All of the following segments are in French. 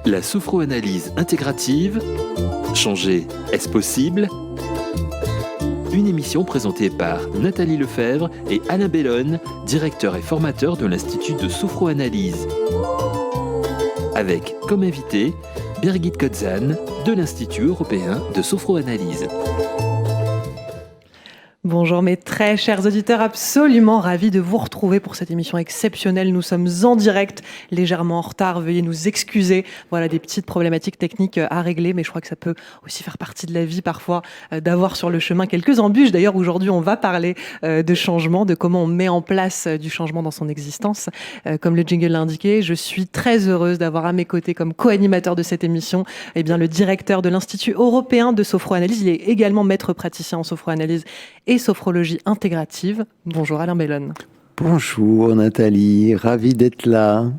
La sophroanalyse intégrative. Changer, est-ce possible? Une émission présentée par Nathalie Lefebvre et Alain Bellone, directeur et formateur de l'Institut de sophroanalyse. Avec comme invité Birgit Kotzan de l'Institut européen de sophroanalyse. Bonjour mes très chers auditeurs, absolument ravis de vous retrouver pour cette émission exceptionnelle. Nous sommes en direct, légèrement en retard, veuillez nous excuser. Voilà des petites problématiques techniques à régler, mais je crois que ça peut aussi faire partie de la vie parfois d'avoir sur le chemin quelques embûches. D'ailleurs aujourd'hui on va parler de changement, de comment on met en place du changement dans son existence. Comme le jingle l'a indiqué, je suis très heureuse d'avoir à mes côtés comme co-animateur de cette émission le directeur de l'Institut européen de sophroanalyse. Il est également maître praticien en sophroanalyse et sophrologie intégrative. Bonjour Alain Bellone. Bonjour Nathalie, ravi d'être là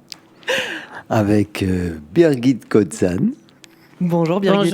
avec Birgit Kotzan. Bonjour Birgit.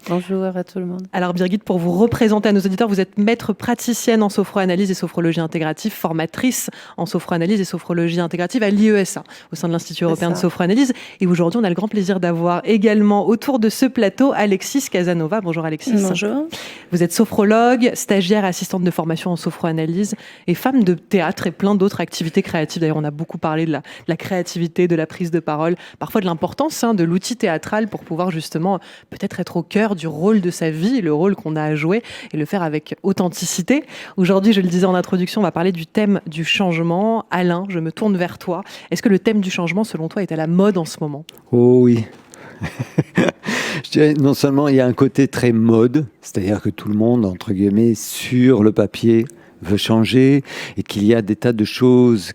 Bonjour à tout le monde. Alors Birgit, pour vous représenter à nos auditeurs, vous êtes maître praticienne en sophroanalyse et sophrologie intégrative, formatrice en sophroanalyse et sophrologie intégrative à l'IESA, au sein de l'Institut européen de sophroanalyse. Et aujourd'hui, on a le grand plaisir d'avoir également autour de ce plateau Alexis Casanova. Bonjour Alexis. Bonjour. Vous êtes sophrologue, stagiaire, assistante de formation en sophroanalyse et femme de théâtre et plein d'autres activités créatives. D'ailleurs, on a beaucoup parlé de la créativité, de la prise de parole, parfois de l'importance de l'outil théâtral pour pouvoir justement peut-être être au cœur du rôle de sa vie, le rôle qu'on a à jouer et le faire avec authenticité. Aujourd'hui, je le disais en introduction, on va parler du thème du changement. Alain, je me tourne vers toi. Est-ce que le thème du changement, selon toi, est à la mode en ce moment ? Oh oui. Je dirais non seulement il y a un côté très mode, c'est-à-dire que tout le monde, entre guillemets, sur le papier, veut changer et qu'il y a des tas de choses,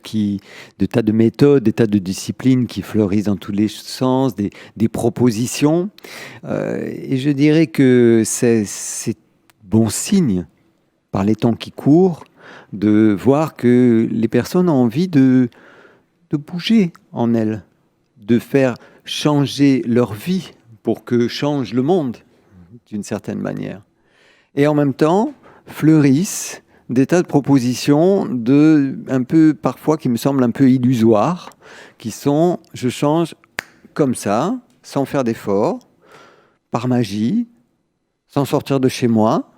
des tas de méthodes, des tas de disciplines qui fleurissent dans tous les sens, des propositions. Et je dirais que c'est bon signe, par les temps qui courent, de voir que les personnes ont envie de bouger en elles, de faire changer leur vie pour que change le monde, d'une certaine manière. Et en même temps, fleurissent des tas de propositions un peu parfois qui me semblent un peu illusoires, qui sont je change comme ça, sans faire d'effort, par magie, sans sortir de chez moi,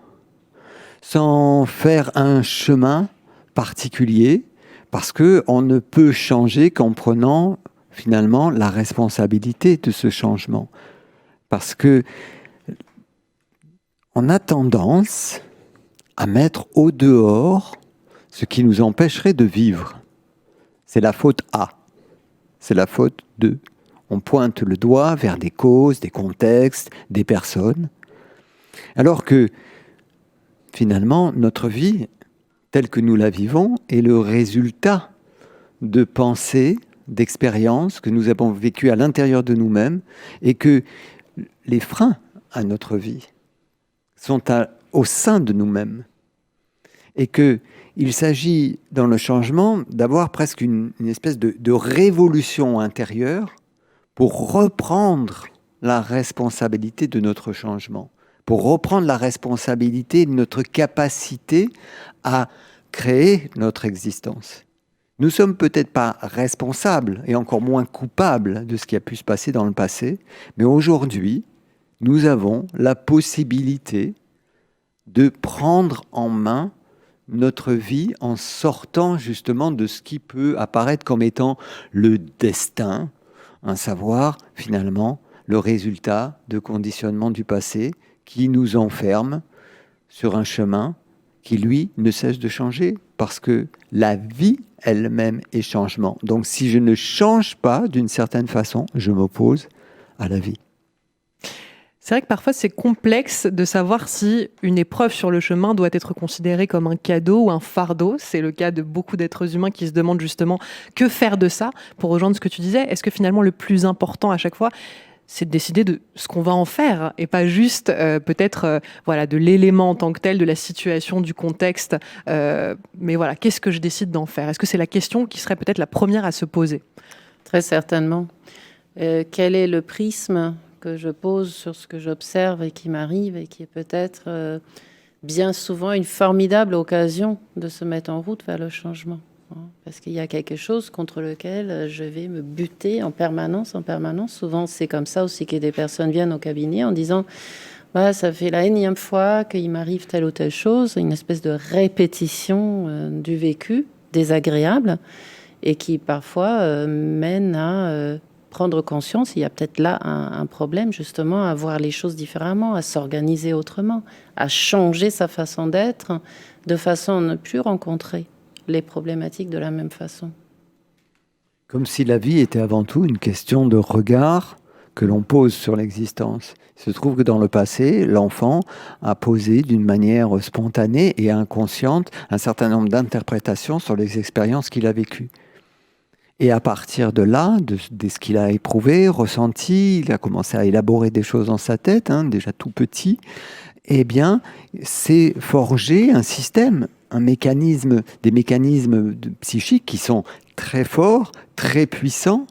sans faire un chemin particulier, parce qu'on ne peut changer qu'en prenant finalement la responsabilité de ce changement. Parce que on a tendance à mettre au dehors ce qui nous empêcherait de vivre. C'est la faute A. C'est la faute de. On pointe le doigt vers des causes, des contextes, des personnes. Alors que, finalement, notre vie, telle que nous la vivons, est le résultat de pensées, d'expériences que nous avons vécues à l'intérieur de nous-mêmes et que les freins à notre vie sont au sein de nous-mêmes. Et qu'il s'agit, dans le changement, d'avoir presque une espèce de révolution intérieure pour reprendre la responsabilité de notre changement, pour reprendre la responsabilité de notre capacité à créer notre existence. Nous ne sommes peut-être pas responsables, et encore moins coupables de ce qui a pu se passer dans le passé, mais aujourd'hui, nous avons la possibilité de prendre en main notre vie en sortant justement de ce qui peut apparaître comme étant le destin, à savoir finalement le résultat de conditionnements du passé qui nous enferme sur un chemin qui lui ne cesse de changer parce que la vie elle-même est changement. Donc si je ne change pas d'une certaine façon, je m'oppose à la vie. C'est vrai que parfois c'est complexe de savoir si une épreuve sur le chemin doit être considérée comme un cadeau ou un fardeau. C'est le cas de beaucoup d'êtres humains qui se demandent justement que faire de ça. Pour rejoindre ce que tu disais, est-ce que finalement le plus important à chaque fois, c'est de décider de ce qu'on va en faire et pas juste peut-être de l'élément en tant que tel, de la situation, du contexte. Mais voilà, qu'est-ce que je décide d'en faire ? Est-ce que c'est la question qui serait peut-être la première à se poser ? Très certainement. Quel est le prisme que je pose sur ce que j'observe et qui m'arrive et qui est peut-être bien souvent une formidable occasion de se mettre en route vers le changement. Parce qu'il y a quelque chose contre lequel je vais me buter en permanence. Souvent, c'est comme ça aussi que des personnes viennent au cabinet en disant « ça fait la énième fois qu'il m'arrive telle ou telle chose », une espèce de répétition du vécu désagréable et qui parfois mène à prendre conscience. Il y a peut-être là un problème, justement, à voir les choses différemment, à s'organiser autrement, à changer sa façon d'être, de façon à ne plus rencontrer les problématiques de la même façon. Comme si la vie était avant tout une question de regard que l'on pose sur l'existence. Il se trouve que dans le passé, l'enfant a posé d'une manière spontanée et inconsciente un certain nombre d'interprétations sur les expériences qu'il a vécues. Et à partir de là, de ce qu'il a éprouvé, ressenti, il a commencé à élaborer des choses dans sa tête, déjà tout petit, eh bien, c'est forgé un système, des mécanismes psychiques qui sont très forts, très puissants,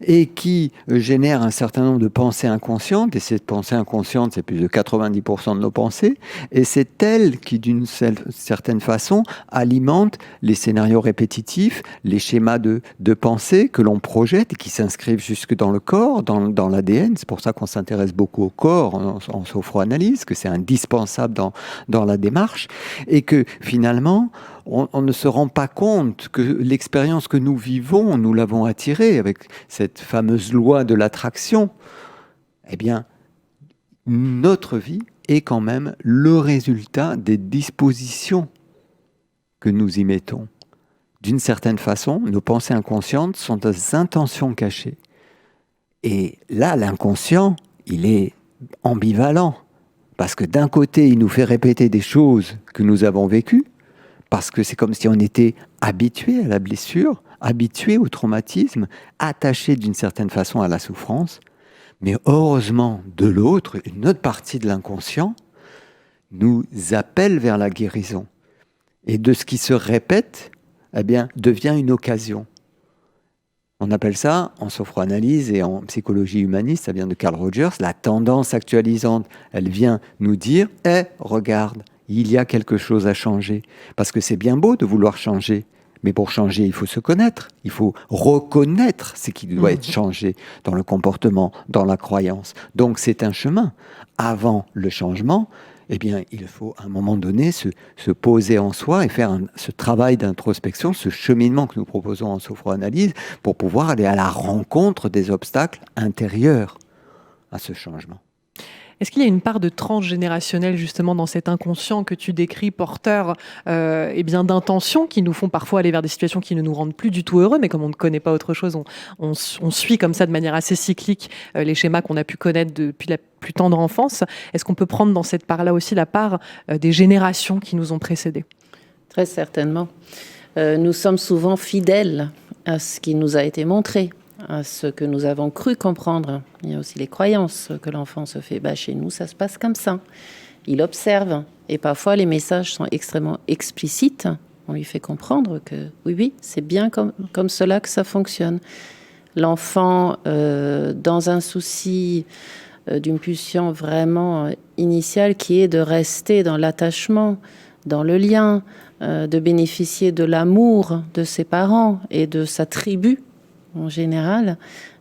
et qui génèrent un certain nombre de pensées inconscientes, et cette pensée inconsciente, c'est plus de 90% de nos pensées, et c'est elle qui, d'une certaine façon, alimente les scénarios répétitifs, les schémas de pensée que l'on projette et qui s'inscrivent jusque dans le corps, dans l'ADN. C'est pour ça qu'on s'intéresse beaucoup au corps en sophroanalyse, que c'est indispensable dans la démarche, et que finalement, on ne se rend pas compte que l'expérience que nous vivons, nous l'avons attirée avec cette fameuse loi de l'attraction. Eh bien, notre vie est quand même le résultat des dispositions que nous y mettons. D'une certaine façon, nos pensées inconscientes sont des intentions cachées. Et là, l'inconscient, il est ambivalent. Parce que d'un côté, il nous fait répéter des choses que nous avons vécues, parce que c'est comme si on était habitué à la blessure, habitué au traumatisme, attaché d'une certaine façon à la souffrance. Mais heureusement, de l'autre, une autre partie de l'inconscient nous appelle vers la guérison. Et de ce qui se répète, eh bien, devient une occasion. On appelle ça, en sophroanalyse et en psychologie humaniste, ça vient de Carl Rogers, la tendance actualisante. Elle vient nous dire « regarde, il y a quelque chose à changer. » Parce que c'est bien beau de vouloir changer. Mais pour changer, il faut se connaître. Il faut reconnaître ce qui doit être changé dans le comportement, dans la croyance. Donc c'est un chemin. Avant le changement, eh bien, il faut à un moment donné se poser en soi et faire ce travail d'introspection, ce cheminement que nous proposons en sophroanalyse pour pouvoir aller à la rencontre des obstacles intérieurs à ce changement. Est-ce qu'il y a une part de transgénérationnel justement dans cet inconscient que tu décris, porteur d'intentions qui nous font parfois aller vers des situations qui ne nous rendent plus du tout heureux, mais comme on ne connaît pas autre chose, on suit comme ça de manière assez cyclique les schémas qu'on a pu connaître depuis la plus tendre enfance. Est-ce qu'on peut prendre dans cette part-là aussi la part des générations qui nous ont précédés ? Très certainement. Nous sommes souvent fidèles à ce qui nous a été montré, à ce que nous avons cru comprendre. Il y a aussi les croyances que l'enfant se fait. Chez nous, ça se passe comme ça. Il observe. Et parfois, les messages sont extrêmement explicites. On lui fait comprendre que oui, c'est bien comme cela que ça fonctionne. L'enfant, dans un souci d'une pulsion vraiment initiale qui est de rester dans l'attachement, dans le lien, de bénéficier de l'amour de ses parents et de sa tribu, en général,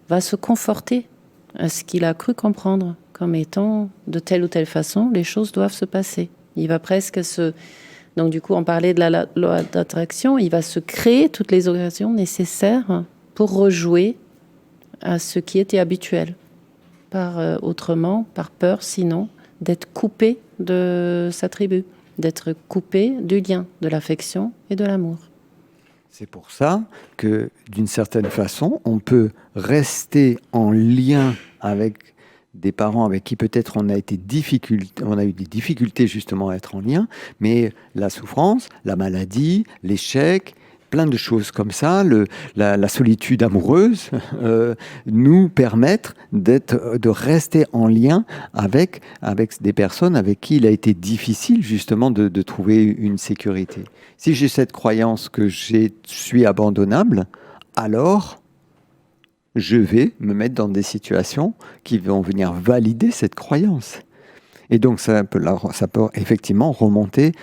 va se conforter à ce qu'il a cru comprendre comme étant de telle ou telle façon, les choses doivent se passer. Il va presque Donc du coup, on parlait de la loi d'attraction, il va se créer toutes les occasions nécessaires pour rejouer à ce qui était habituel. Autrement, par peur, sinon, d'être coupé de sa tribu, d'être coupé du lien, de l'affection et de l'amour. C'est pour ça que, d'une certaine façon, on peut rester en lien avec des parents avec qui peut-être on a eu des difficultés justement à être en lien, mais la souffrance, la maladie, l'échec, plein de choses comme ça, la solitude amoureuse, nous permettent de rester en lien avec des personnes avec qui il a été difficile justement de trouver une sécurité. Si j'ai cette croyance que je suis abandonnable, alors je vais me mettre dans des situations qui vont venir valider cette croyance. Et donc ça peut effectivement remonter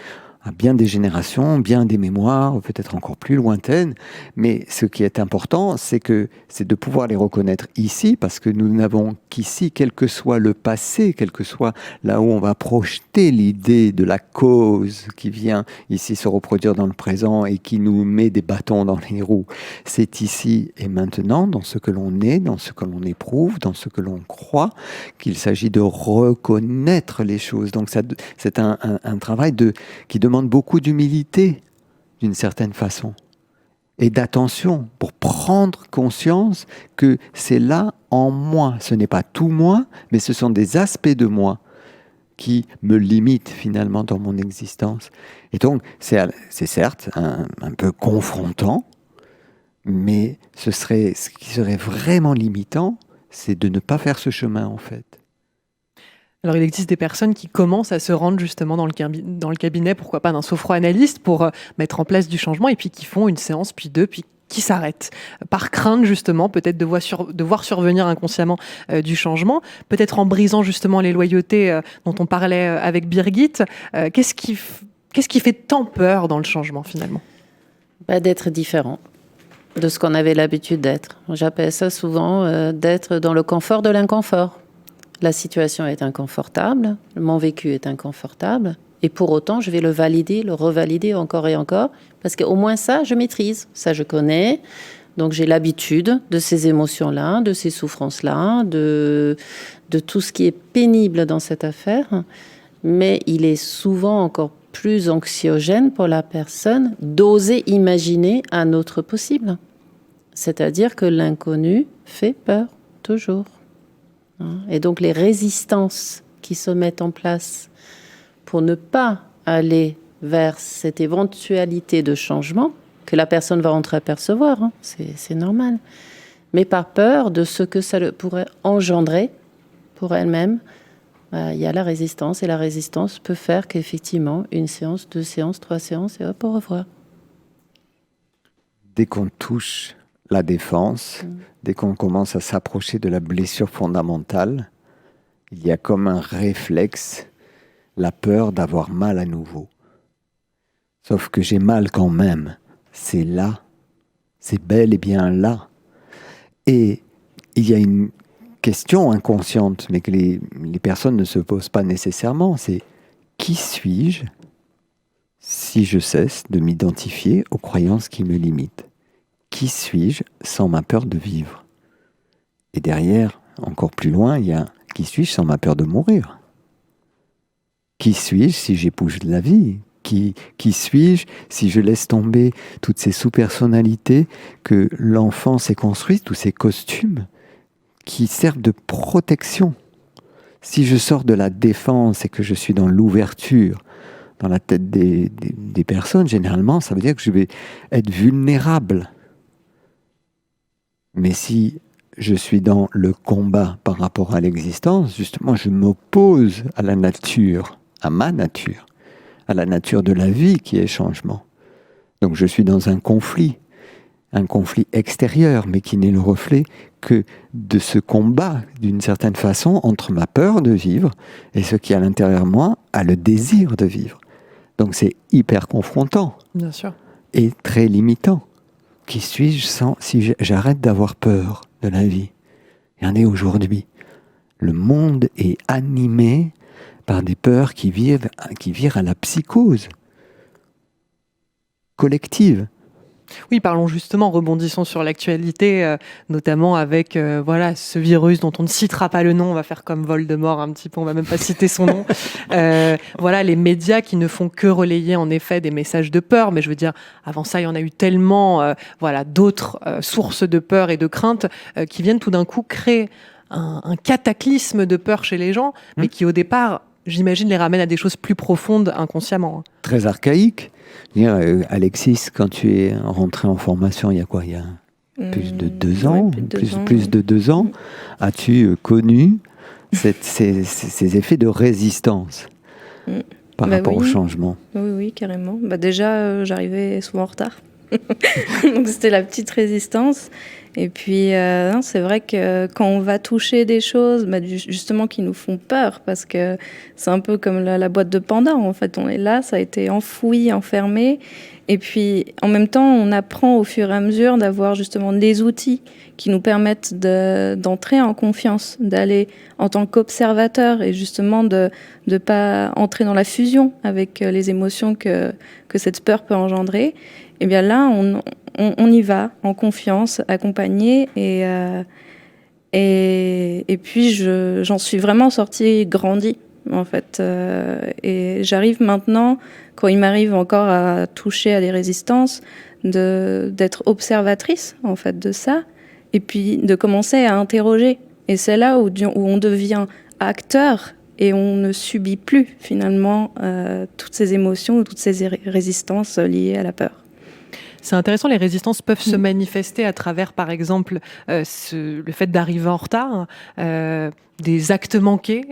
à bien des générations, bien des mémoires, peut-être encore plus lointaines. Mais ce qui est important, c'est de pouvoir les reconnaître ici, parce que nous n'avons qu'ici, quel que soit le passé, quel que soit là où on va projeter l'idée de la cause qui vient ici se reproduire dans le présent et qui nous met des bâtons dans les roues. C'est ici et maintenant, dans ce que l'on est, dans ce que l'on éprouve, dans ce que l'on croit, qu'il s'agit de reconnaître les choses. Donc c'est un travail qui demande beaucoup d'humilité, d'une certaine façon, et d'attention pour prendre conscience que c'est là en moi. Ce n'est pas tout moi, mais ce sont des aspects de moi qui me limitent finalement dans mon existence. Et donc, c'est certes un peu confrontant, mais ce qui serait vraiment limitant, c'est de ne pas faire ce chemin en fait. Alors, il existe des personnes qui commencent à se rendre justement dans le cabinet, pourquoi pas d'un sophroanalyste, pour mettre en place du changement, et puis qui font une séance, puis deux, puis qui s'arrêtent, par crainte justement peut-être de voir survenir inconsciemment du changement, peut-être en brisant justement les loyautés dont on parlait avec Birgit. Qu'est-ce qui fait tant peur dans le changement finalement ? D'être différent de ce qu'on avait l'habitude d'être. J'appelle ça souvent d'être dans le confort de l'inconfort. La situation est inconfortable, mon vécu est inconfortable, et pour autant, je vais le valider, le revalider encore et encore, parce qu'au moins ça, je maîtrise, ça je connais, donc j'ai l'habitude de ces émotions-là, de ces souffrances-là, de tout ce qui est pénible dans cette affaire, mais il est souvent encore plus anxiogène pour la personne d'oser imaginer un autre possible. C'est-à-dire que l'inconnu fait peur, toujours. Et donc les résistances qui se mettent en place pour ne pas aller vers cette éventualité de changement que la personne va entreapercevoir, c'est normal, mais par peur de ce que ça pourrait engendrer pour elle-même, il y a la résistance, et la résistance peut faire qu'effectivement, une séance, 2 séances, 3 séances, et hop, au revoir. Dès qu'on touche la défense, dès qu'on commence à s'approcher de la blessure fondamentale, il y a comme un réflexe, la peur d'avoir mal à nouveau. Sauf que j'ai mal quand même. C'est là. C'est bel et bien là. Et il y a une question inconsciente, mais que les personnes ne se posent pas nécessairement, c'est qui suis-je si je cesse de m'identifier aux croyances qui me limitent ? Qui suis-je sans ma peur de vivre ? Et derrière, encore plus loin, il y a qui suis-je sans ma peur de mourir ? Qui suis-je si j'épouse la vie ? Qui suis-je si je laisse tomber toutes ces sous-personnalités que l'enfant s'est construite, tous ces costumes qui servent de protection ? Si je sors de la défense et que je suis dans l'ouverture, dans la tête des personnes, généralement, ça veut dire que je vais être vulnérable. Mais si je suis dans le combat par rapport à l'existence, justement, je m'oppose à la nature, à ma nature, à la nature de la vie qui est changement. Donc je suis dans un conflit extérieur, mais qui n'est le reflet que de ce combat, d'une certaine façon, entre ma peur de vivre et ce qui, à l'intérieur de moi, a le désir de vivre. Donc c'est hyper confrontant. Bien sûr. Et très limitant. Qui suis-je si j'arrête d'avoir peur de la vie ? Regardez aujourd'hui, le monde est animé par des peurs qui virent à la psychose collective. Oui, parlons justement, rebondissons sur l'actualité, notamment avec ce virus dont on ne citera pas le nom, on va faire comme Voldemort un petit peu, on va même pas citer son nom. Les médias qui ne font que relayer en effet des messages de peur, mais je veux dire, avant ça, il y en a eu tellement d'autres sources de peur et de crainte qui viennent tout d'un coup créer un cataclysme de peur chez les gens, mais qui au départ, j'imagine, les ramène à des choses plus profondes inconsciemment. Très archaïque. Alexis, quand tu es rentré en formation, il y a quoi ? Il y a plus de 2 ans, plus de 2 ans. As-tu connu ces effets de résistance par rapport au changement ? Oui, carrément. Déjà, j'arrivais souvent en retard. Donc c'était la petite résistance. Et puis, non, c'est vrai que quand on va toucher des choses, justement, qui nous font peur, parce que c'est un peu comme la boîte de Pandore, en fait. On est là, ça a été enfoui, enfermé. Et puis, en même temps, on apprend au fur et à mesure d'avoir justement des outils qui nous permettent d'entrer en confiance, d'aller en tant qu'observateur et justement de ne pas entrer dans la fusion avec les émotions que cette peur peut engendrer. Et bien là, on y va en confiance, accompagné et puis j'en suis vraiment sortie grandie en fait. Et j'arrive maintenant, quand il m'arrive encore à toucher à des résistances, d'être observatrice en fait de ça, et puis de commencer à interroger. Et c'est là où on devient acteur et on ne subit plus finalement toutes ces émotions ou toutes ces résistances liées à la peur. C'est intéressant, les résistances peuvent se manifester à travers, par exemple, le fait d'arriver en retard, des actes manqués.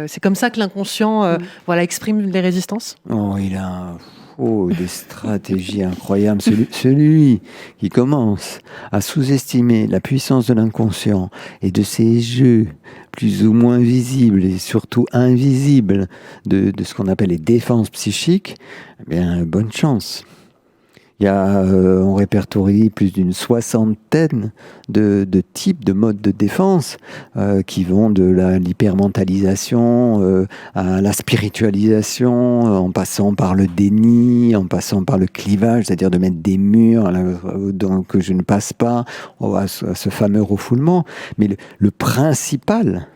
C'est comme ça que l'inconscient exprime les résistances. Oh, il a des stratégies incroyables. Celui qui commence à sous-estimer la puissance de l'inconscient et de ces jeux plus ou moins visibles et surtout invisibles de ce qu'on appelle les défenses psychiques, eh bien, bonne chance. Il y a, on répertorie plus d'une soixantaine de types de modes de défense qui vont de l'hypermentalisation à la spiritualisation, en passant par le déni, en passant par le clivage, c'est-à-dire de mettre des murs que je ne passe pas, à ce fameux refoulement. Mais le principal,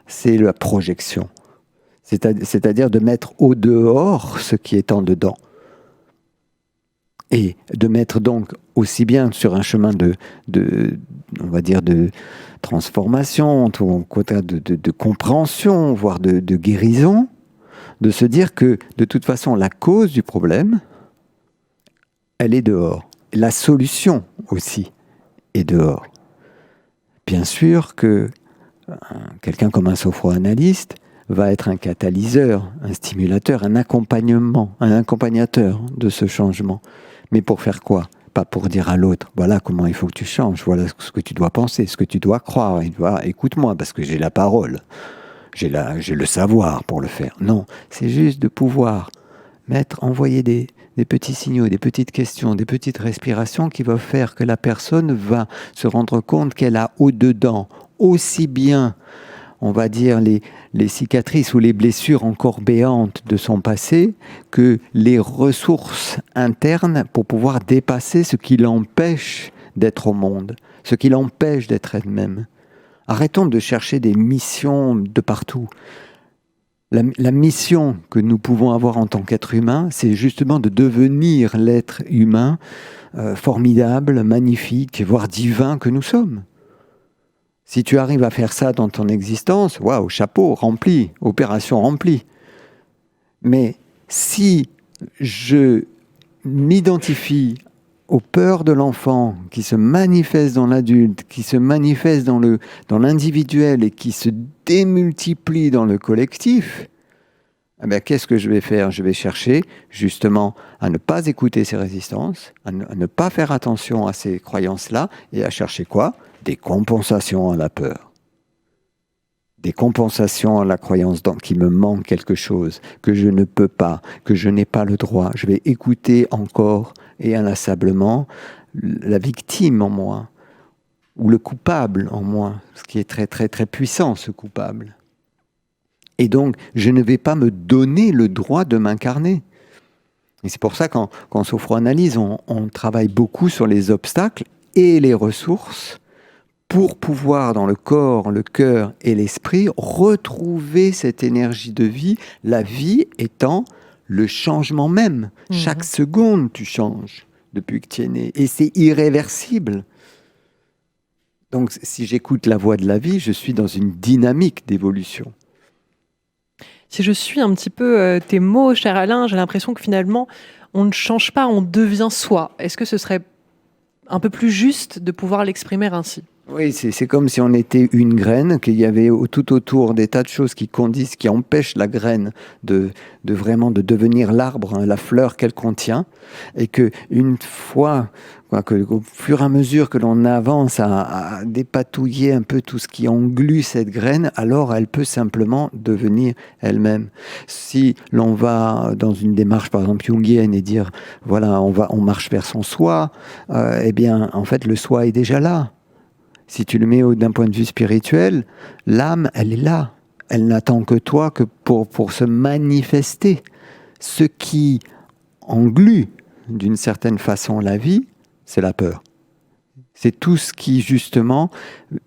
c'est la projection. C'est-à-dire de mettre au dehors ce qui est en dedans. Et de mettre donc aussi bien sur un chemin on va dire de transformation, de compréhension, voire de guérison, de se dire que de toute façon la cause du problème, elle est dehors. La solution aussi est dehors. Bien sûr que quelqu'un comme un sophroanalyste va être un catalyseur, un stimulateur, un accompagnateur de ce changement. Mais pour faire quoi? Pas pour dire à l'autre, voilà comment il faut que tu changes, voilà ce que tu dois penser, ce que tu dois croire. Écoute-moi, parce que j'ai la parole, j'ai le savoir pour le faire. Non, c'est juste de pouvoir envoyer des petits signaux, des petites questions, des petites respirations qui vont faire que la personne va se rendre compte qu'elle a au-dedans aussi bien, on va dire, les cicatrices ou les blessures encore béantes de son passé que les ressources internes pour pouvoir dépasser ce qui l'empêche d'être au monde, ce qui l'empêche d'être elle-même. Arrêtons de chercher des missions de partout. La mission que nous pouvons avoir en tant qu'être humain, c'est justement de devenir l'être humain formidable, magnifique, voire divin que nous sommes. Si tu arrives à faire ça dans ton existence, waouh, chapeau, rempli, opération remplie. Mais si je m'identifie aux peurs de l'enfant qui se manifestent dans l'adulte, qui se manifestent dans l'individuel et qui se démultiplient dans le collectif, eh bien, qu'est-ce que je vais faire? Je vais chercher justement à ne pas écouter ces résistances, à ne pas faire attention à ces croyances-là et à chercher quoi? Des compensations à la peur. Des compensations à la croyance qu'il me manque quelque chose, que je ne peux pas, que je n'ai pas le droit. Je vais écouter encore et inlassablement la victime en moi, ou le coupable en moi, ce qui est très très très puissant, ce coupable. Et donc, je ne vais pas me donner le droit de m'incarner. Et c'est pour ça qu'en sophroanalyse, on travaille beaucoup sur les obstacles et les ressources pour pouvoir, dans le corps, le cœur et l'esprit, retrouver cette énergie de vie, la vie étant le changement même. Chaque seconde, tu changes depuis que tu es né. Et c'est irréversible. Donc, si j'écoute la voix de la vie, je suis dans une dynamique d'évolution. Si je suis un petit peu tes mots, cher Alain, j'ai l'impression que finalement, on ne change pas, on devient soi. Est-ce que ce serait un peu plus juste de pouvoir l'exprimer ainsi ? Oui, c'est comme si on était une graine, qu'il y avait tout autour des tas de choses qui condisent, qui empêchent la graine de vraiment de devenir l'arbre, hein, la fleur qu'elle contient, et que une fois, au fur et à mesure que l'on avance à dépatouiller un peu tout ce qui englue cette graine, alors elle peut simplement devenir elle-même. Si l'on va dans une démarche, par exemple jungienne, et dire voilà, on marche vers son soi, eh bien, en fait, le soi est déjà là. Si tu le mets d'un point de vue spirituel, l'âme, elle est là. Elle n'attend que toi que pour se manifester. Ce qui englue d'une certaine façon la vie, c'est la peur. C'est tout ce qui, justement,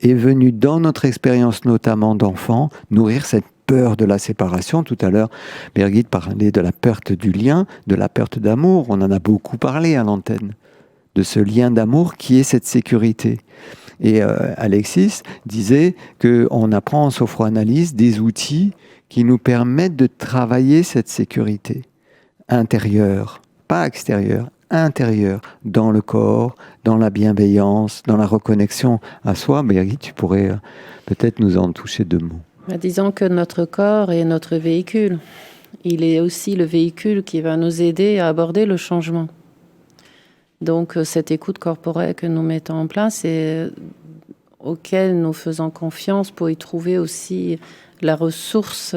est venu dans notre expérience, notamment d'enfant, nourrir cette peur de la séparation. Tout à l'heure, Birgit parlait de la perte du lien, de la perte d'amour. On en a beaucoup parlé à l'antenne, de ce lien d'amour qui est cette sécurité. Et Alexis disait qu'on apprend en sophroanalyse des outils qui nous permettent de travailler cette sécurité intérieure, pas extérieure, intérieure, dans le corps, dans la bienveillance, dans la reconnexion à soi. Birgit, tu pourrais peut-être nous en toucher 2 mots. Disons que notre corps est notre véhicule. Il est aussi le véhicule qui va nous aider à aborder le changement. Donc cette écoute corporelle que nous mettons en place et auquel nous faisons confiance pour y trouver aussi la ressource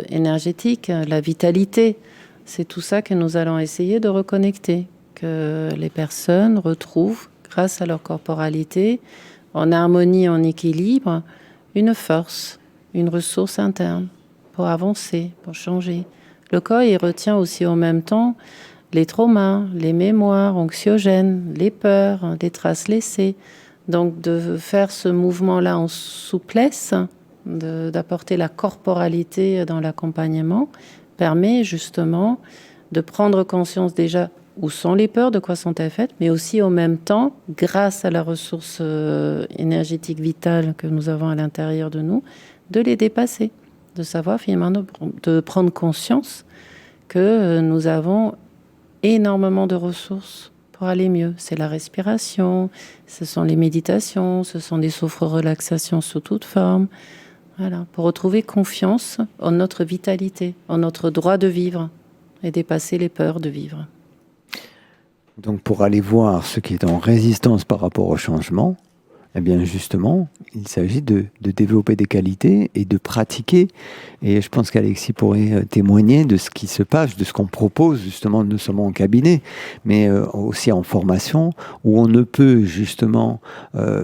énergétique, la vitalité, c'est tout ça que nous allons essayer de reconnecter, que les personnes retrouvent, grâce à leur corporalité, en harmonie, en équilibre, une force, une ressource interne pour avancer, pour changer. Le corps, il retient aussi en même temps les traumas, les mémoires anxiogènes, les peurs, les traces laissées. Donc de faire ce mouvement-là en souplesse, d'apporter la corporalité dans l'accompagnement, permet justement de prendre conscience déjà où sont les peurs, de quoi sont-elles faites, mais aussi en même temps, grâce à la ressource énergétique vitale que nous avons à l'intérieur de nous, de les dépasser, de savoir finalement de prendre conscience que nous avons énormément de ressources pour aller mieux. C'est la respiration, ce sont les méditations, ce sont des sophro-relaxations sous toute forme. Voilà, pour retrouver confiance en notre vitalité, en notre droit de vivre et dépasser les peurs de vivre. Donc pour aller voir ce qui est en résistance par rapport au changement, eh bien justement, il s'agit de développer des qualités et de pratiquer. Et je pense qu'Alexis pourrait témoigner de ce qui se passe, de ce qu'on propose justement, non seulement en cabinet, mais aussi en formation, où on ne peut justement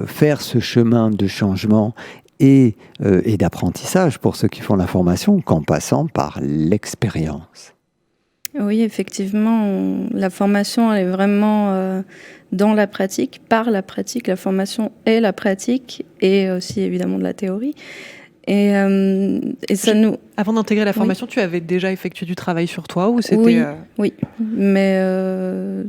faire ce chemin de changement et d'apprentissage pour ceux qui font la formation qu'en passant par l'expérience. Oui, effectivement, la formation, elle est vraiment dans la pratique, par la pratique. La formation est la pratique et aussi évidemment de la théorie. Et ça nous... Avant d'intégrer la formation, tu avais déjà effectué du travail sur toi ou c'était... Oui, mais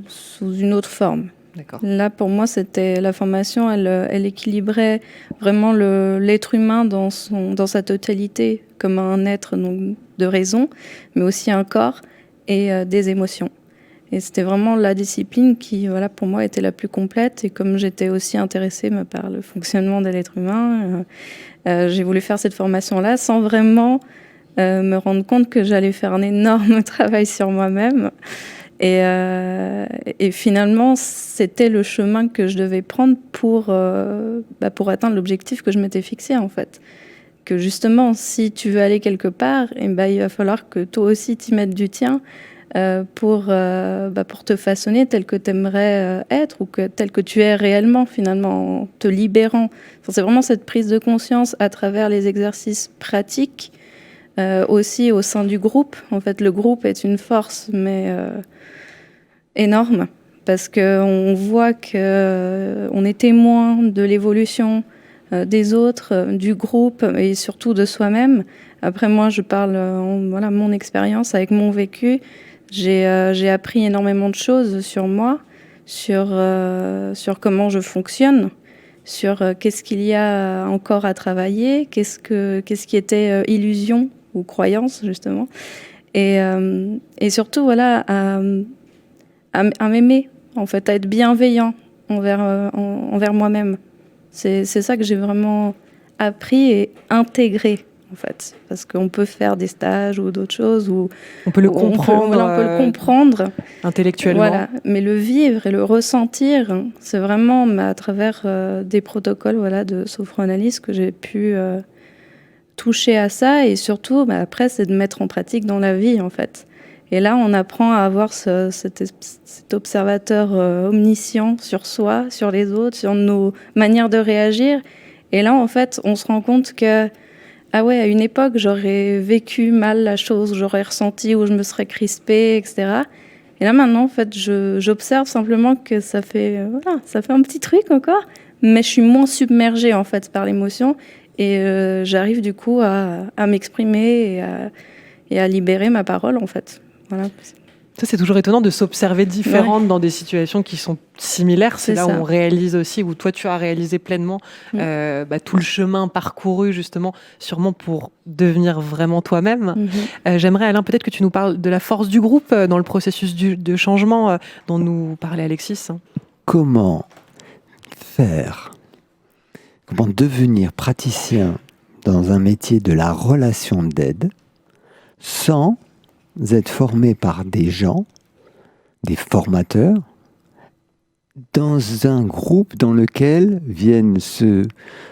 sous une autre forme. D'accord. Là, pour moi, c'était la formation, elle équilibrait vraiment l'être humain dans sa totalité, comme un être donc, de raison, mais aussi un corps et des émotions. Et c'était vraiment la discipline qui, voilà, pour moi, était la plus complète. Et comme j'étais aussi intéressée par le fonctionnement de l'être humain, j'ai voulu faire cette formation-là sans vraiment me rendre compte que j'allais faire un énorme travail sur moi-même. Et finalement, c'était le chemin que je devais prendre pour atteindre l'objectif que je m'étais fixé, en fait. Que justement, si tu veux aller quelque part, il va falloir que toi aussi t'y mettes du tien pour te façonner tel que tu aimerais être ou tel que tu es réellement, finalement, en te libérant. Enfin, c'est vraiment cette prise de conscience à travers les exercices pratiques, aussi au sein du groupe. En fait, le groupe est une force, mais énorme, parce qu'on voit qu'on est témoin de l'évolution des autres, du groupe et surtout de soi-même. Après, moi, je parle mon expérience avec mon vécu. J'ai appris énormément de choses sur moi, sur comment je fonctionne, sur qu'est-ce qu'il y a encore à travailler, qu'est-ce qui était illusion ou croyance, justement. Et surtout, voilà, à m'aimer, en fait, à être bienveillant envers moi-même. C'est ça que j'ai vraiment appris et intégré, en fait. Parce qu'on peut faire des stages ou d'autres choses où On peut le comprendre, on peut le comprendre intellectuellement. Voilà. Mais le vivre et le ressentir, c'est vraiment à travers des protocoles de sophroanalyse que j'ai pu toucher à ça. Et surtout, après, c'est de mettre en pratique dans la vie, en fait. Et là, on apprend à avoir cet observateur omniscient sur soi, sur les autres, sur nos manières de réagir. Et là, en fait, on se rend compte que, ah ouais, à une époque, j'aurais vécu mal la chose, j'aurais ressenti où je me serais crispée, etc. Et là, maintenant, en fait, j'observe simplement que ça fait un petit truc encore, mais je suis moins submergée, en fait, par l'émotion. Et j'arrive, du coup, à m'exprimer et à libérer ma parole, en fait. Voilà. Ça, c'est toujours étonnant de s'observer différente dans des situations qui sont similaires. C'est là où on réalise aussi, où toi, tu as réalisé pleinement tout le chemin parcouru, justement, sûrement pour devenir vraiment toi-même. J'aimerais, Alain, peut-être que tu nous parles de la force du groupe dans le processus de changement dont nous parlait Alexis. Comment devenir praticien dans un métier de la relation d'aide sans être formé par des gens, des formateurs, dans un groupe dans lequel viennent se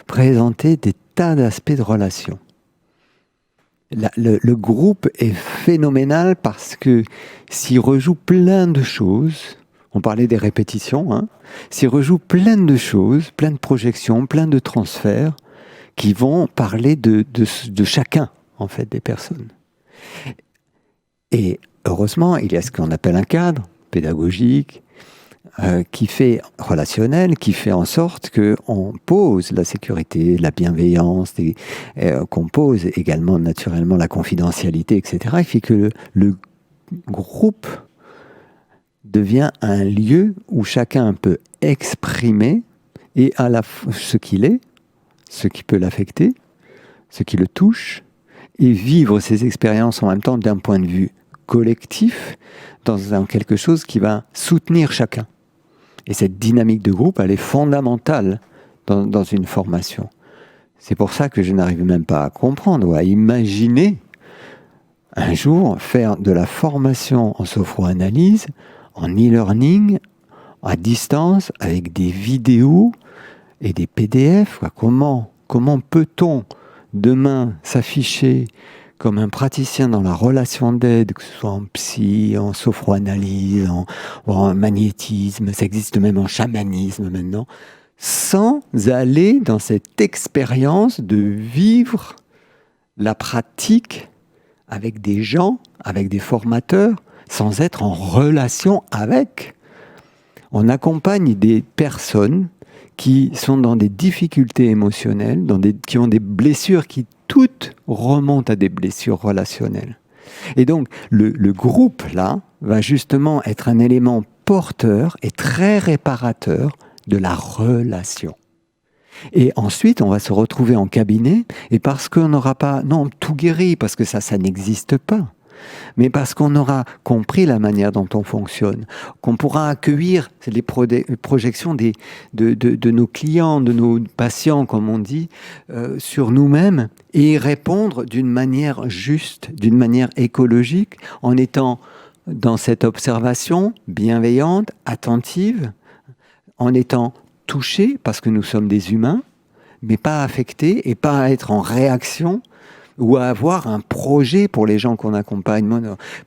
présenter des tas d'aspects de relation. Le groupe est phénoménal parce que s'il rejoue plein de choses, on parlait des répétitions, s'il rejoue plein de choses, plein de projections, plein de transferts qui vont parler de chacun, en fait, des personnes. Et heureusement, il y a ce qu'on appelle un cadre pédagogique, relationnel, qui fait en sorte qu'on pose la sécurité, la bienveillance, qu'on pose également naturellement la confidentialité, etc. Il fait que le groupe devient un lieu où chacun peut exprimer et à la fois ce qu'il est, ce qui peut l'affecter, ce qui le touche, et vivre ces expériences en même temps d'un point de vue collectif, dans quelque chose qui va soutenir chacun. Et cette dynamique de groupe, elle est fondamentale dans une formation. C'est pour ça que je n'arrive même pas à comprendre ou à imaginer un jour faire de la formation en sophroanalyse, en e-learning, à distance, avec des vidéos et des PDF. Comment peut-on demain s'afficher comme un praticien dans la relation d'aide, que ce soit en psy, en sophroanalyse, en magnétisme, ça existe même en chamanisme maintenant, sans aller dans cette expérience de vivre la pratique avec des gens, avec des formateurs, sans être en relation avec. On accompagne des personnes qui sont dans des difficultés émotionnelles, qui ont des blessures qui toutes remontent à des blessures relationnelles. Et donc, le groupe, là, va justement être un élément porteur et très réparateur de la relation. Et ensuite, on va se retrouver en cabinet, et parce qu'on n'aura pas, non, tout guéri, parce que ça n'existe pas, mais parce qu'on aura compris la manière dont on fonctionne, qu'on pourra accueillir les projections de nos clients, de nos patients, comme on dit, sur nous-mêmes, et répondre d'une manière juste, d'une manière écologique, en étant dans cette observation bienveillante, attentive, en étant touché, parce que nous sommes des humains, mais pas affectés, et pas à être en réaction, ou à avoir un projet pour les gens qu'on accompagne.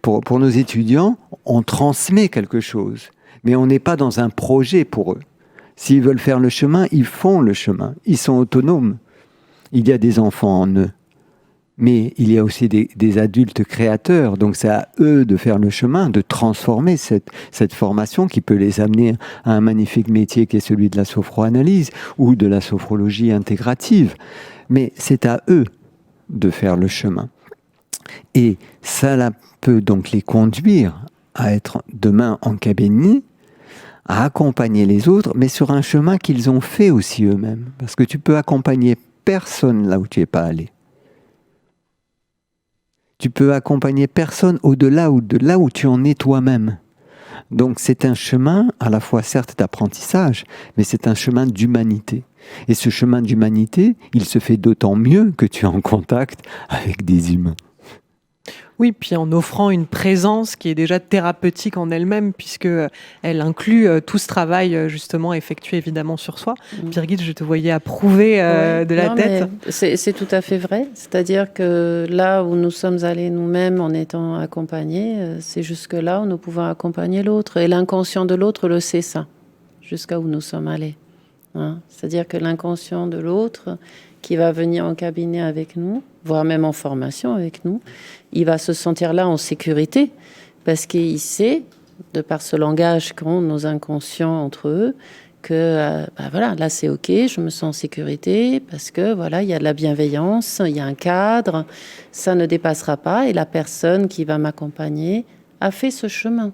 Pour nos étudiants, on transmet quelque chose, mais on n'est pas dans un projet pour eux. S'ils veulent faire le chemin, ils font le chemin. Ils sont autonomes. Il y a des enfants en eux, mais il y a aussi des adultes créateurs. Donc c'est à eux de faire le chemin, de transformer cette formation qui peut les amener à un magnifique métier qui est celui de la sophroanalyse ou de la sophrologie intégrative. Mais c'est à eux de faire le chemin. Et ça peut donc les conduire à être demain en cabinet, à accompagner les autres, mais sur un chemin qu'ils ont fait aussi eux-mêmes. Parce que tu peux accompagner personne là où tu n'es pas allé. Tu peux accompagner personne au-delà de là où tu en es toi-même. Donc c'est un chemin à la fois certes d'apprentissage, mais c'est un chemin d'humanité. Et ce chemin d'humanité, il se fait d'autant mieux que tu es en contact avec des humains. Oui, puis en offrant une présence qui est déjà thérapeutique en elle-même, puisque elle inclut tout ce travail justement effectué évidemment sur soi. Birgit, je te voyais approuver de la tête. C'est tout à fait vrai. C'est-à-dire que là où nous sommes allés nous-mêmes en étant accompagnés, c'est jusque-là où nous pouvons accompagner l'autre. Et l'inconscient de l'autre le sait ça, jusqu'à où nous sommes allés. Hein. C'est-à-dire que l'inconscient de l'autre qui va venir en cabinet avec nous, voire même en formation avec nous, il va se sentir là en sécurité parce qu'il sait, de par ce langage qu'ont nos inconscients entre eux, que voilà, là c'est ok, je me sens en sécurité parce que voilà, il y a de la bienveillance, il y a un cadre, ça ne dépassera pas et la personne qui va m'accompagner a fait ce chemin,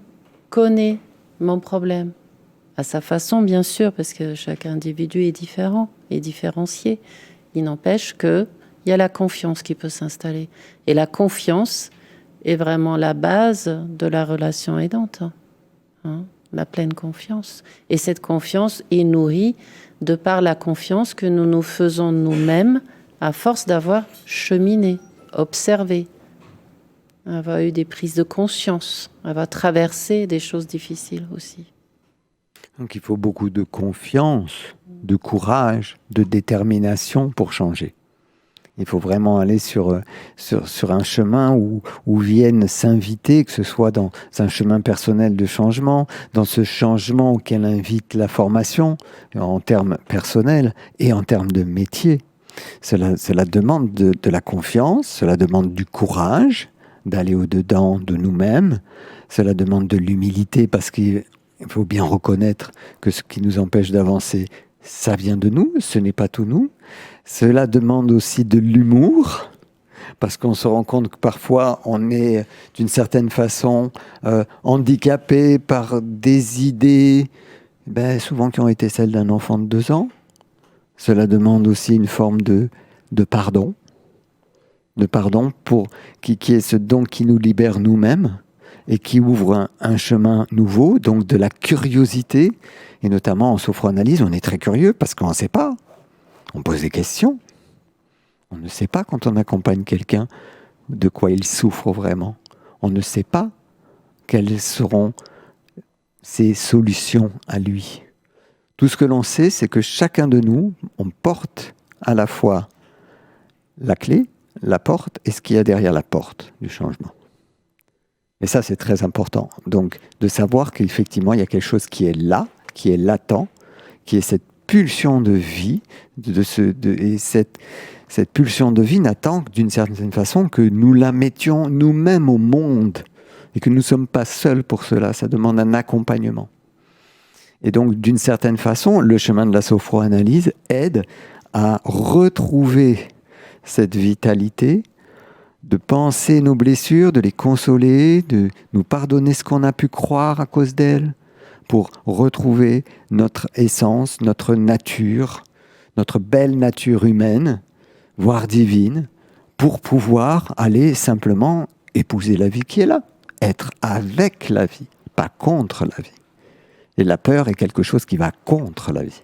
connaît mon problème à sa façon bien sûr parce que chaque individu est différent et différencié. Il n'empêche qu'il y a la confiance qui peut s'installer. Et la confiance est vraiment la base de la relation aidante. Hein, la pleine confiance. Et cette confiance est nourrie de par la confiance que nous nous faisons nous-mêmes à force d'avoir cheminé, observé, avoir eu des prises de conscience, avoir traversé des choses difficiles aussi. Donc il faut beaucoup de confiance, de courage, de détermination pour changer. Il faut vraiment aller sur un chemin où viennent s'inviter, que ce soit dans un chemin personnel de changement, dans ce changement auquel invite la formation, en termes personnels et en termes de métier. Cela demande de la confiance, cela demande du courage d'aller au-dedans de nous-mêmes, cela demande de l'humilité parce qu'il faut bien reconnaître que ce qui nous empêche d'avancer, ça vient de nous, ce n'est pas tout nous. Cela demande aussi de l'humour, parce qu'on se rend compte que parfois on est d'une certaine façon handicapé par des idées, souvent qui ont été celles d'un enfant de 2 ans. Cela demande aussi une forme de pardon, pour qui est ce don qui nous libère nous-mêmes et qui ouvre un chemin nouveau, donc de la curiosité. Et notamment en sophroanalyse, on est très curieux parce qu'on ne sait pas. On pose des questions. On ne sait pas quand on accompagne quelqu'un de quoi il souffre vraiment. On ne sait pas quelles seront ses solutions à lui. Tout ce que l'on sait, c'est que chacun de nous, on porte à la fois la clé, la porte et ce qu'il y a derrière la porte du changement. Et ça, c'est très important. Donc, de savoir qu'effectivement, il y a quelque chose qui est là, qui est latent, qui est cette pulsion de vie, et cette pulsion de vie n'attend d'une certaine façon que nous la mettions nous-mêmes au monde, et que nous ne sommes pas seuls pour cela, ça demande un accompagnement. Et donc, d'une certaine façon, le chemin de la sophroanalyse aide à retrouver cette vitalité, de penser nos blessures, de les consoler, de nous pardonner ce qu'on a pu croire à cause d'elles, pour retrouver notre essence, notre nature, notre belle nature humaine, voire divine, pour pouvoir aller simplement épouser la vie qui est là, être avec la vie, pas contre la vie. Et la peur est quelque chose qui va contre la vie.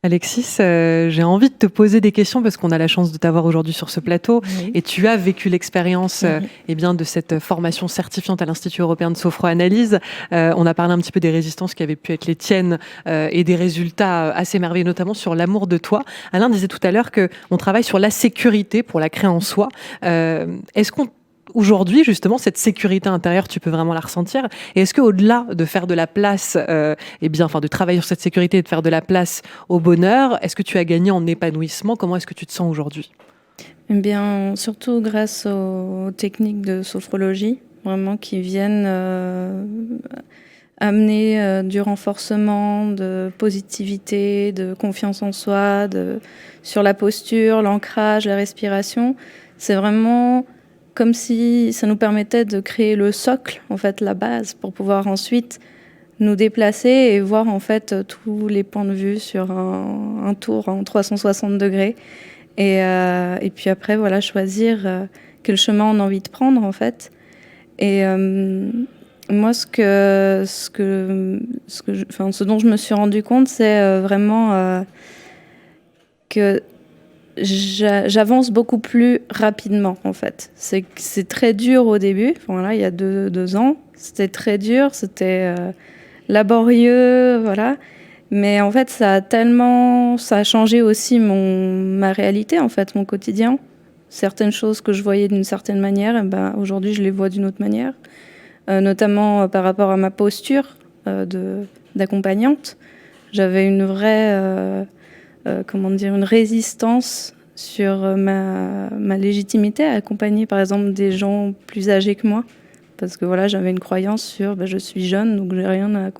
Alexis, j'ai envie de te poser des questions parce qu'on a la chance de t'avoir aujourd'hui sur ce plateau et tu as vécu l'expérience de cette formation certifiante à l'Institut européen de sophroanalyse. On a parlé un petit peu des résistances qui avaient pu être les tiennes et des résultats assez merveilleux, notamment sur l'amour de toi. Alain disait tout à l'heure qu'on travaille sur la sécurité pour la créer en soi. Est-ce qu'on aujourd'hui, justement, cette sécurité intérieure, tu peux vraiment la ressentir. Et est-ce qu'au-delà de faire de la place, de travailler sur cette sécurité et de faire de la place au bonheur, est-ce que tu as gagné en épanouissement ? Comment est-ce que tu te sens aujourd'hui ? Eh bien, surtout grâce aux techniques de sophrologie, vraiment qui viennent amener du renforcement, de positivité, de confiance en soi, sur la posture, l'ancrage, la respiration. C'est vraiment comme si ça nous permettait de créer le socle, en fait, la base, pour pouvoir ensuite nous déplacer et voir en fait tous les points de vue sur un tour en 360 degrés. Et puis après, voilà, choisir quel chemin on a envie de prendre, en fait. Et moi, ce dont je me suis rendu compte, c'est vraiment que j'avance beaucoup plus rapidement, en fait. C'est très dur au début. Voilà, il y a deux ans, c'était très dur, c'était laborieux, voilà. Mais en fait, ça a changé aussi ma réalité, en fait, mon quotidien. Certaines choses que je voyais d'une certaine manière, aujourd'hui, je les vois d'une autre manière. Notamment par rapport à ma posture d'accompagnante. J'avais une vraie, une résistance sur ma légitimité à accompagner, par exemple, des gens plus âgés que moi. Parce que voilà, j'avais une croyance sur je suis jeune, donc j'ai rien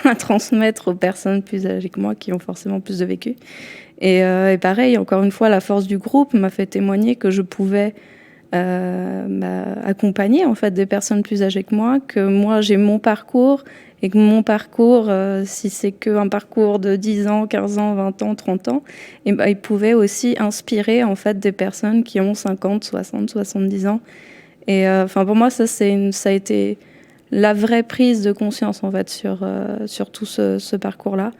à transmettre aux personnes plus âgées que moi qui ont forcément plus de vécu. Et pareil, encore une fois, la force du groupe m'a fait témoigner que je pouvais accompagner en fait des personnes plus âgées que moi, que moi j'ai mon parcours et que mon parcours, si c'est qu'un parcours de 10 ans, 15 ans, 20 ans, 30 ans, il pouvait aussi inspirer en fait des personnes qui ont 50, 60, 70 ans. Et pour moi, ça a été la vraie prise de conscience en fait sur tout ce parcours-là.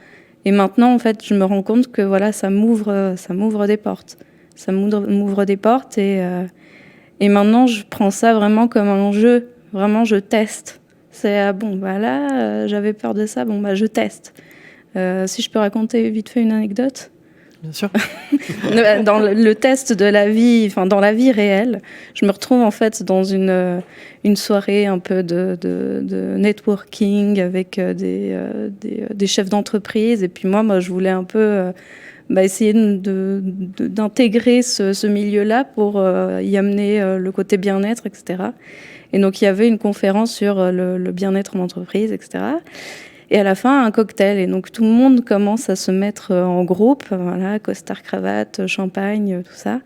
Et maintenant, en fait, je me rends compte que voilà, ça m'ouvre des portes. Ça m'ouvre des portes et maintenant, je prends ça vraiment comme un jeu. Vraiment, je teste. C'est j'avais peur de ça. Je teste. Si je peux raconter vite fait une anecdote. Bien sûr. Dans le test de la vie, dans la vie réelle, je me retrouve en fait dans une soirée un peu de networking avec des chefs d'entreprise. Et puis moi, je voulais un peu essayer d'intégrer ce milieu-là pour y amener le côté bien-être, etc. Et donc, il y avait une conférence sur le bien-être en entreprise, etc. Et à la fin, un cocktail. Et donc, tout le monde commence à se mettre en groupe. Voilà, costard, cravate, champagne, tout ça.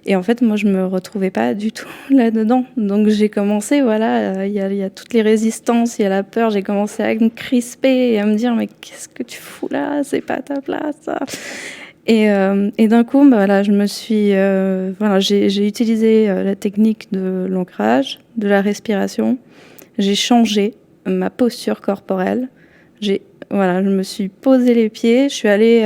Et en fait, moi, je me retrouvais pas du tout là-dedans. Donc, j'ai commencé, il y a toutes les résistances, il y a la peur. J'ai commencé à me crisper et à me dire, mais qu'est-ce que tu fous là? C'est pas ta place, ça. Et d'un coup, je me suis... j'ai utilisé la technique de l'ancrage, de la respiration. J'ai changé ma posture corporelle. Je me suis posé les pieds, je suis allée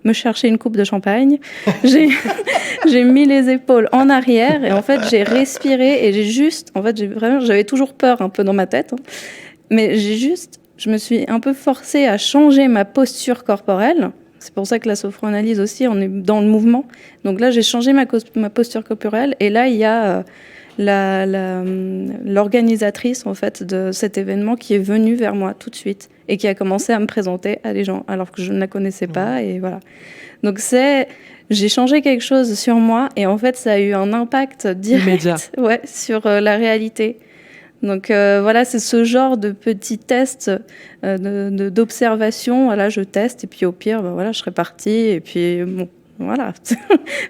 me chercher une coupe de champagne, j'ai mis les épaules en arrière et en fait j'ai respiré et j'avais toujours peur un peu dans ma tête, hein, mais je me suis un peu forcée à changer ma posture corporelle. C'est pour ça que la sophranalyse aussi, on est dans le mouvement. Donc là, j'ai changé ma posture corporelle et là, il y a l'organisatrice en fait de cet événement qui est venue vers moi tout de suite et qui a commencé à me présenter à des gens alors que je ne la connaissais pas. Et voilà. Donc j'ai changé quelque chose sur moi et en fait, ça a eu un impact direct sur la réalité. Donc c'est ce genre de petits tests d'observation. Voilà, je teste et puis au pire, je serai partie et puis bon, voilà.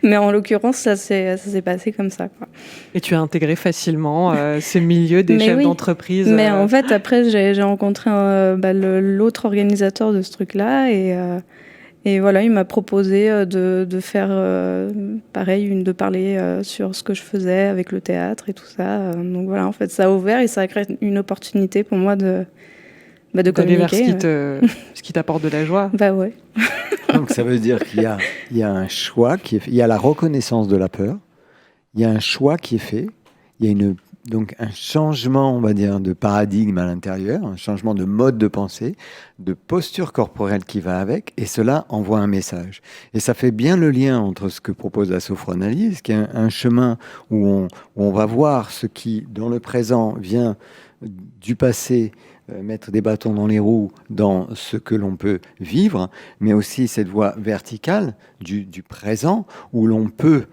Mais en l'occurrence, ça s'est passé comme ça, quoi. Et tu as intégré facilement ces milieux des chefs d'entreprise. Mais en fait, après, j'ai rencontré l'autre organisateur de ce truc-là et voilà, il m'a proposé de faire pareil, de parler sur ce que je faisais avec le théâtre et tout ça. Donc voilà, en fait, ça a ouvert et ça a créé une opportunité pour moi de communiquer. D'aller vers ce qui t'apporte de la joie. Ouais. Donc ça veut dire qu'il y a un choix il y a la reconnaissance de la peur, il y a un choix qui est fait, il y a donc un changement, on va dire, de paradigme à l'intérieur, un changement de mode de pensée, de posture corporelle qui va avec, et cela envoie un message. Et ça fait bien le lien entre ce que propose la sophranalyse, qui est un chemin où on va voir ce qui, dans le présent, vient du passé, mettre des bâtons dans les roues dans ce que l'on peut vivre, mais aussi cette voie verticale du présent, où l'on peut,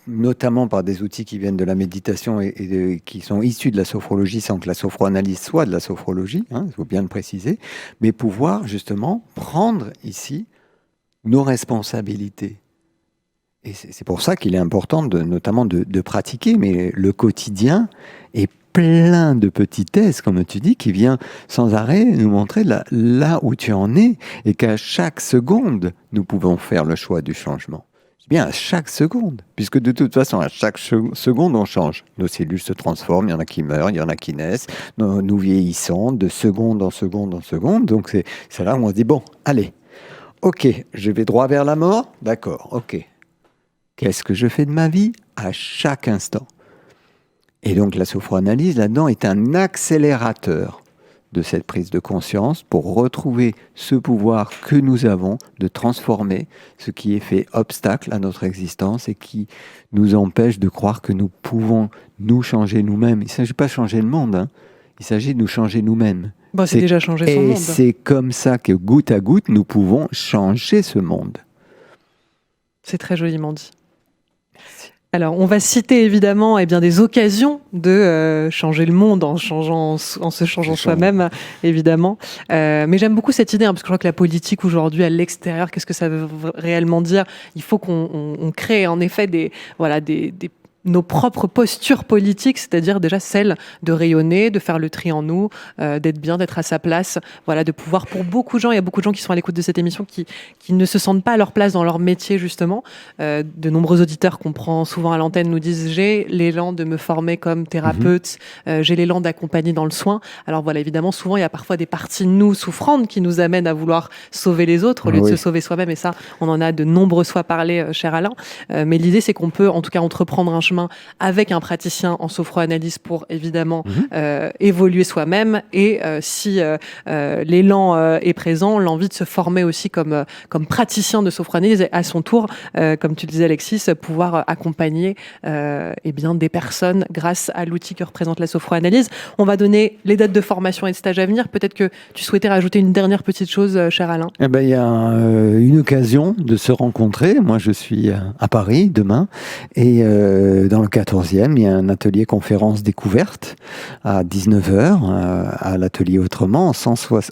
notamment par des outils qui viennent de la méditation et qui sont issus de la sophrologie, sans que la sophroanalyse soit de la sophrologie, il faut bien le préciser, mais pouvoir justement prendre ici nos responsabilités. Et c'est pour ça qu'il est important notamment de pratiquer, mais le quotidien est plein de petits tests, comme tu dis, qui vient sans arrêt nous montrer là où tu en es et qu'à chaque seconde, nous pouvons faire le choix du changement. Bien à chaque seconde, puisque de toute façon, à chaque seconde, on change. Nos cellules se transforment, il y en a qui meurent, il y en a qui naissent, nous vieillissons de seconde en seconde en seconde. Donc c'est là où on se dit, bon, allez, ok, je vais droit vers la mort, d'accord, ok. Qu'est-ce que je fais de ma vie à chaque instant? Et donc la sophroanalyse, là-dedans, est un accélérateur de cette prise de conscience pour retrouver ce pouvoir que nous avons de transformer ce qui est fait obstacle à notre existence et qui nous empêche de croire que nous pouvons nous changer nous-mêmes. Il ne s'agit pas de changer le monde, hein. Il s'agit de nous changer nous-mêmes. Bon, c'est déjà changé son monde. Et c'est comme ça que goutte à goutte, nous pouvons changer ce monde. C'est très joliment dit. Alors, on va citer évidemment des occasions de changer le monde en se changeant soi-même, évidemment. Mais j'aime beaucoup cette idée, parce que je crois que la politique aujourd'hui, à l'extérieur, qu'est-ce que ça veut réellement dire? Il faut qu'on crée en effet nos propres postures politiques, c'est-à-dire déjà celle de rayonner, de faire le tri en nous, d'être bien, d'être à sa place, de pouvoir, pour beaucoup de gens, il y a beaucoup de gens qui sont à l'écoute de cette émission qui ne se sentent pas à leur place dans leur métier, justement. De nombreux auditeurs qu'on prend souvent à l'antenne nous disent « j'ai l'élan de me former comme thérapeute, j'ai l'élan d'accompagner dans le soin ». Alors évidemment, souvent, il y a parfois des parties de nous souffrantes qui nous amènent à vouloir sauver les autres au lieu de se sauver soi-même, et ça, on en a de nombreuses fois parlé, cher Alain. Mais l'idée, c'est qu'on peut, en tout cas, entreprendre un chemin avec un praticien en sophroanalyse pour évidemment évoluer soi-même et si l'élan est présent, l'envie de se former aussi comme praticien de sophroanalyse et à son tour, comme tu le disais Alexis, pouvoir accompagner des personnes grâce à l'outil que représente la sophroanalyse. On va donner les dates de formation et de stage à venir. Peut-être que tu souhaitais rajouter une dernière petite chose, cher Alain. Il y a une occasion de se rencontrer. Moi, je suis à Paris demain et dans le 14e, il y a un atelier conférence découverte à 19h à l'atelier Autrement,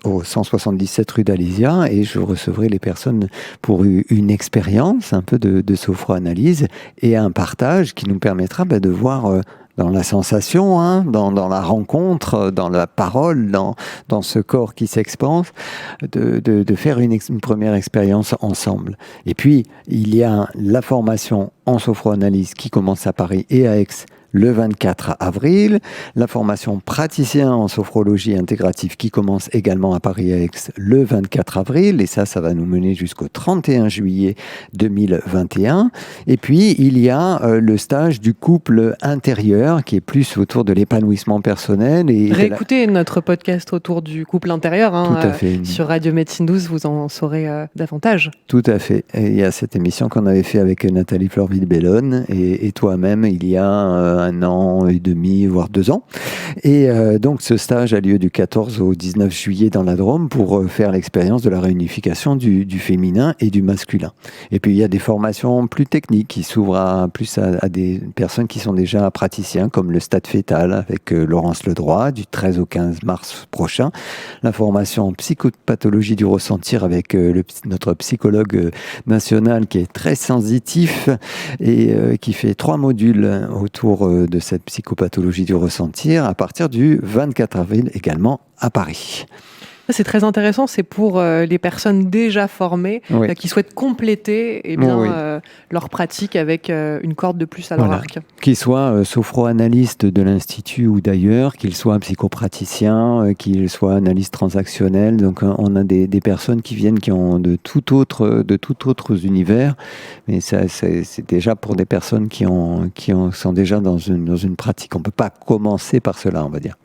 au 177 rue d'Alésia, et je recevrai les personnes pour une expérience un peu de sophroanalyse et un partage qui nous permettra de voir dans la sensation, dans la rencontre, dans la parole, dans ce corps qui s'expanse, de faire une première expérience ensemble. Et puis, il y a la formation en sophroanalyse qui commence à Paris et à Aix le 24 avril, la formation praticien en sophrologie intégrative qui commence également à Paris et à Aix le 24 avril, et ça va nous mener jusqu'au 31 juillet 2021. Et puis, il y a le stage du couple intérieur qui est plus autour de l'épanouissement personnel. Et réécoutez notre podcast autour du couple intérieur Tout à fait. Sur Radio Médecine 12, vous en saurez davantage. Tout à fait. Et il y a cette émission qu'on avait fait avec Nathalie Florville-Bellone et toi-même il y a 1 an et demi, voire 2 ans. Et donc ce stage a lieu du 14 au 19 juillet dans la Drôme pour faire l'expérience de la réunification du féminin et du masculin. Et puis il y a des formations plus techniques qui s'ouvrent plus à des personnes qui sont déjà praticiens, comme le stade fœtal avec Laurence Ledroit du 13 au 15 mars prochain. La formation en psychopathologie du ressentir avec notre psychologue national qui est très sensitif et qui fait 3 modules autour de cette psychopathologie du ressentir à partir du 24 avril également à Paris. C'est très intéressant, c'est pour les personnes déjà formées qui souhaitent compléter leur pratique avec une corde de plus à leur arc. Qu'ils soient sophro-analystes de l'Institut ou d'ailleurs, qu'ils soient psychopraticiens, qu'ils soient analystes transactionnels. Donc on a des personnes qui viennent qui ont de tout autres univers, mais c'est déjà pour des personnes qui sont déjà dans une pratique. On ne peut pas commencer par cela, on va dire.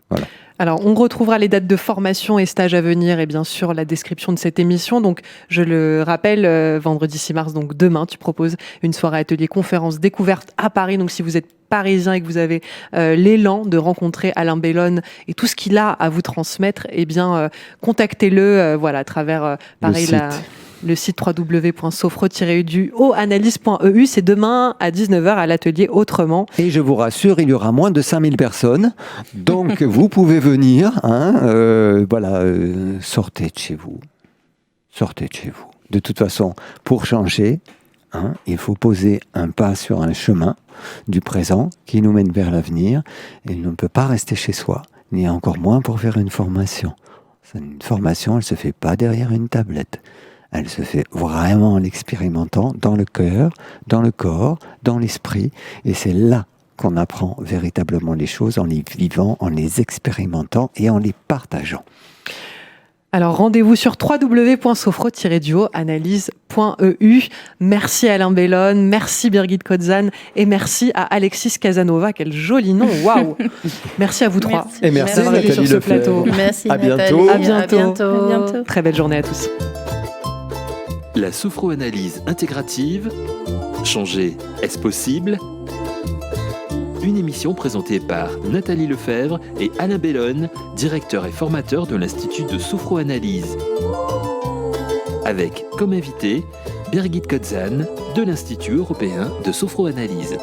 Voilà. Alors, on retrouvera les dates de formation et stages à venir et bien sûr la description de cette émission. Donc, je le rappelle, vendredi 6 mars, donc demain, tu proposes une soirée atelier conférence découverte à Paris. Donc, si vous êtes parisien et que vous avez l'élan de rencontrer Alain Bellone et tout ce qu'il a à vous transmettre, contactez-le à travers le site www.sophro-analyse.eu. C'est demain à 19h à l'atelier Autrement. Et je vous rassure, il y aura moins de 5000 personnes. Donc, vous pouvez venir. Sortez de chez vous. Sortez de chez vous. De toute façon, pour changer, il faut poser un pas sur un chemin du présent qui nous mène vers l'avenir. Et il ne peut pas rester chez soi, ni encore moins pour faire une formation. Une formation, elle ne se fait pas derrière une tablette. Elle se fait vraiment en l'expérimentant dans le cœur, dans le corps, dans l'esprit. Et c'est là qu'on apprend véritablement les choses, en les vivant, en les expérimentant et en les partageant. Alors rendez-vous sur www.sophro-duo-analyse.eu. Merci Alain Bellone, merci Birgit Kotzan et merci à Alexis Casanova. Quel joli nom, waouh. Merci à vous trois. Et merci d'avoir été sur Nathalie ce Lefebvre. plateau. Merci À Nathalie. bientôt. À bientôt. À bientôt. Très belle journée à tous. La sophroanalyse intégrative. Changer, est-ce possible? Une émission présentée par Nathalie Lefebvre et Alain Bellone, directeur et formateur de l'Institut de sophroanalyse. Avec comme invité Birgit Kotzan de l'Institut européen de sophroanalyse.